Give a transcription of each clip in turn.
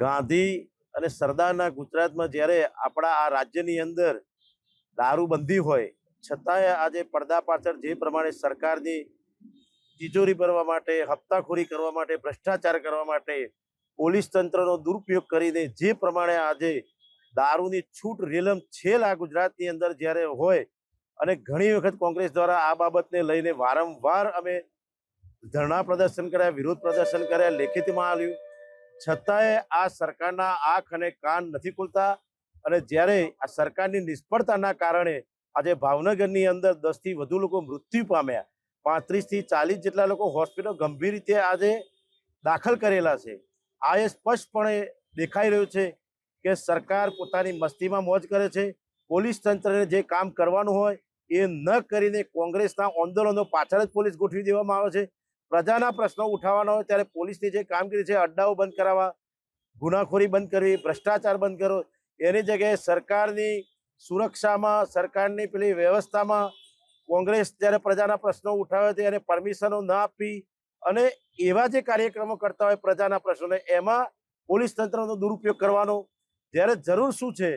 ગાંધી અને સરદારના ગુજરાતમાં જ્યારે આપણા આ રાજ્યની અંદર દારૂબંધી હોય છતાંય આજે પડદા પાછળ જે પ્રમાણે સરકારની તિજોરી ભરવા માટે, હપ્તાખોરી કરવા માટે, ભ્રષ્ટાચાર કરવા માટે, પોલીસ તંત્રનો દુરુપયોગ કરીને જે પ્રમાણે આજે દારૂની છૂટ રેલમ છેલ આ ગુજરાતની અંદર જ્યારે હોય અને ઘણી વખત કોંગ્રેસ દ્વારા આ બાબતને લઈને વારંવાર અમે ધરણા પ્રદર્શન કર્યા, વિરોધ પ્રદર્શન કર્યા, લેખિતમાં આવ્યું, છતાંય આ સરકારના આંખ અને કાન નથી ખુલતા. અને જ્યારે આ સરકારની નિષ્ફળતાના કારણે આજે ભાવનગરની અંદર 10 થી વધુ લોકો મૃત્યુ પામ્યા, 35 થી 40 જેટલા લોકો હોસ્પિટલ ગંભીર રીતે આજે દાખલ કરેલા છે. આ એ સ્પષ્ટપણે દેખાઈ રહ્યું છે કે સરકાર પોતાની મસ્તીમાં મોજ કરે છે. પોલીસ તંત્રને જે કામ કરવાનું હોય એ ન કરીને કોંગ્રેસના આંદોલનો પાછળ જ પોલીસ ગોઠવી દેવામાં આવે છે. પ્રજાના પ્રશ્નો ઉઠાવવાના હોય ત્યારે પોલીસની જે કામગીરી છે, અડ્ડાઓ બંધ કરાવવા, ગુનાખોરી બંધ કરવી, ભ્રષ્ટાચાર બંધ કરો, એની જગ્યાએ સરકારની સુરક્ષામાં, સરકારની પેલી વ્યવસ્થામાં કોંગ્રેસ જ્યારે પ્રજાના પ્રશ્નો ઉઠાવે છે એને પરમિશનો ન આપવી અને એવા જે કાર્યક્રમો કરતા હોય પ્રજાના પ્રશ્નોને એમાં પોલીસ તંત્રનો દુરુપયોગ કરવાનો. જ્યારે જરૂર શું છે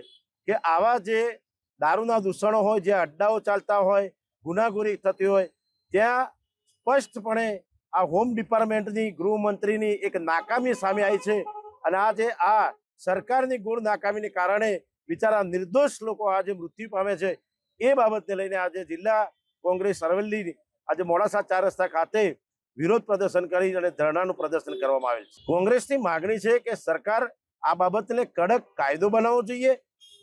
કે આવા જે દારૂના દૂષણો હોય, જે અડ્ડાઓ ચાલતા હોય, ગુનાખોરી થતી હોય, ત્યાં સ્પષ્ટપણે આ હોમ ડિપાર્ટમેન્ટની, ગૃહમંત્રીની એક નાકામી સામે આવી છે. અને આજે આ સરકારની ગૂઢ નાકામીને કારણે બિચારા નિર્દોષ લોકો આજે મૃત્યુ પામે છે. એ બાબતને લઈને આજે જિલ્લા કોંગ્રેસ અરવલ્લી આજે મોડાસા 4 રસ્તા ખાતે વિરોધ પ્રદર્શન કરી અને ધરણાનું પ્રદર્શન કરવામાં આવેલ છે. કોંગ્રેસની માગણી છે કે સરકાર આ બાબતને કડક કાયદો બનાવવો જોઈએ.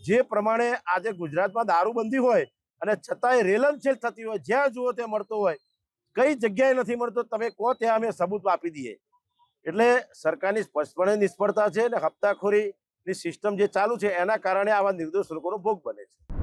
જે પ્રમાણે આજે ગુજરાતમાં દારૂબંધી હોય અને છતાંય રેલમછેલ થતી હોય, જ્યાં જુઓ ત્યાં મળતો હોય, કઈ જગ્યાએ નથી મળતો તમે કહો ત્યાં અમે સબૂત આપી દઈએ. એટલે સરકારની સ્પષ્ટપણે નિષ્ફળતા છે અને હપ્તાખોરીની સિસ્ટમ જે ચાલુ છે એના કારણે આવા નિર્દોષ લોકોનો ભોગ બને છે.